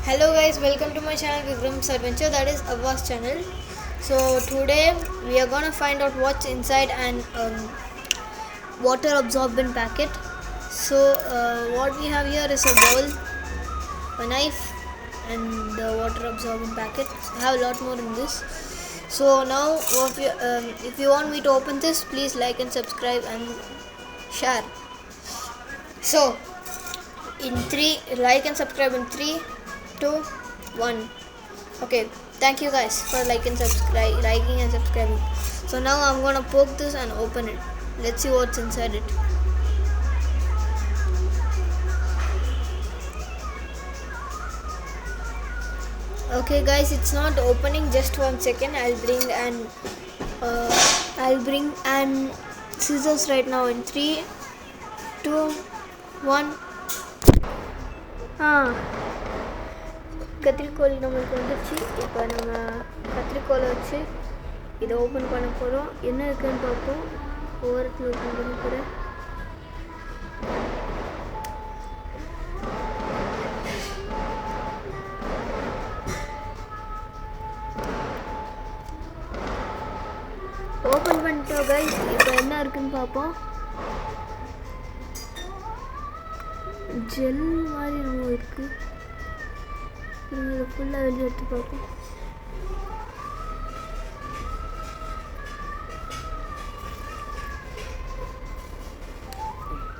Hello guys, welcome to my channel Vikram's Adventure, that is Avva's channel. So today we are gonna find out what's inside an water absorbent packet. So what we have here is a bowl, a knife and the water absorbent packet. I have a lot more in this. So now if you want me to open this, please like and subscribe and share. So in 3, like and subscribe in 3, 2, 1. Okay, thank you guys for liking and subscribing. So now I'm gonna poke this and open it. Let's see what's inside it. Okay guys, it's not opening. Just 1 second. I'll bring an scissors right now in 3, 2, 1. கத்திரிக்கோல் நம்மளுக்கு வந்துச்சு. இப்போ நம்ம கத்திரிக்கோலை வச்சு இதை open பண்ண போகிறோம். என்ன இருக்குன்னு பார்ப்போம். ஓரத்தில் ஓப்பன் பண்ண போகிறேன். ஓப்பன் பண்ணிட்டோம் கைஸ். இப்போ என்ன இருக்குன்னு பார்ப்போம். ஜெல் மாதிரி நம்ம இருக்குது. இதை ஃபுல்லாக வெளியே எடுத்து பார்ப்போம்.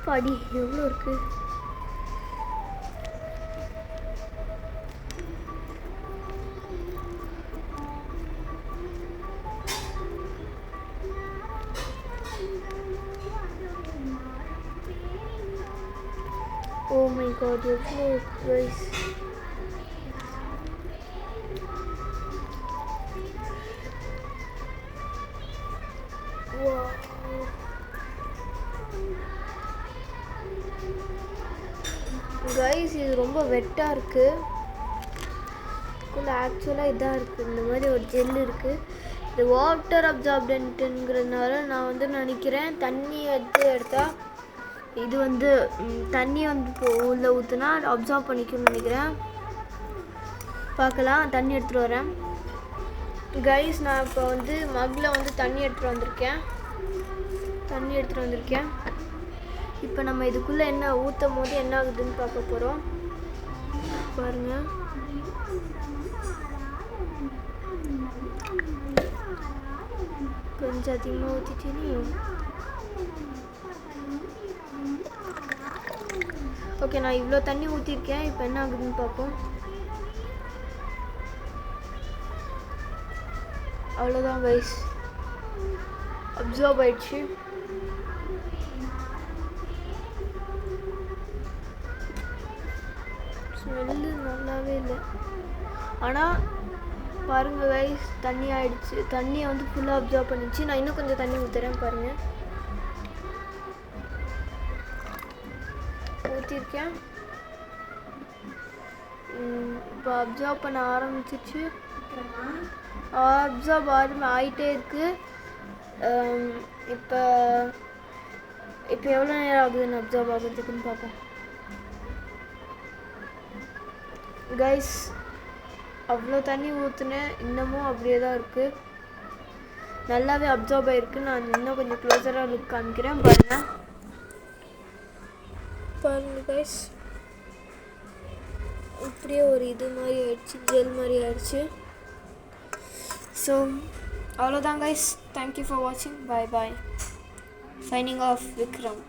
படி எவ்வளோ இருக்குது. Oh my god, எவ்வளோ ரைஸ். கைஸ் இது ரொம்ப வெட்டாக இருக்குது. ஆக்சுவலாக இதாக இருக்குது. இந்த மாதிரி ஒரு ஜெல் இருக்குது. இது வாட்டர் அப்சார்பன்ட்டுங்கிறதுனால நான் நினைக்கிறேன் தண்ணி எடுத்தால் இது தண்ணி உள்ளே ஊற்றுனா அப்சார்ப் பண்ணிக்கணும்னு நினைக்கிறேன். பார்க்கலாம். தண்ணி எடுத்துகிட்டு வரேன் கைஸ். நான் இப்போ மக்கில் தண்ணி எடுத்துகிட்டு வந்திருக்கேன். இப்போ நம்ம இதுக்குள்ளே என்ன ஊற்றும் போது என்ன ஆகுதுன்னு பார்க்க போகிறோம். பாருங்கள். கொஞ்சம் அதிகமாக ஊற்றிட்டேன்னு. ஓகே, நான் இவ்வளோ தண்ணி ஊற்றிருக்கேன். இப்போ என்ன ஆகுதுன்னு பார்ப்போம். அவ்வளோதான் கைஸ், அப்சார்ப் ஆயிடுச்சு. ஸ்மெல்லு நல்லாவே இல்லை. ஆனால் பாருங்கள் கைஸ், தண்ணி ஆயிடுச்சு. தண்ணியை ஃபுல்லாக அப்சார்ப் பண்ணிச்சு. நான் இன்னும் கொஞ்சம் தண்ணி ஊற்றுறேன். பாருங்கள், ஊற்றிருக்கேன். இப்போ அப்சார்ப் பண்ண ஆரம்பிச்சிச்சு. அப்சார்ப் ஆகிட்டே இருக்குது. இப்போ எவ்வளோ நேரம் ஆகுதுன்னு அப்சார்ப் ஆகுறதுக்குன்னு பார்ப்போம் கைஸ். அவ்வளோ தண்ணி ஊற்றுனேன், இன்னமும் அப்படியே தான் இருக்குது. நல்லாவே அப்சார்ப் ஆகிருக்கு. நான் இன்னும் கொஞ்சம் க்ளோஸராக லுக் காமிக்கிறேன். பாருங்கள் கைஸ், இப்படியே ஒரு இது மாதிரி ஆயிடுச்சு, ஜெல் மாதிரி ஆயிடுச்சு. ஸோ அவ்வளோதான் கைஸ். தேங்க்யூ ஃபார் வாட்சிங். Bye bye. Signing off Vikram.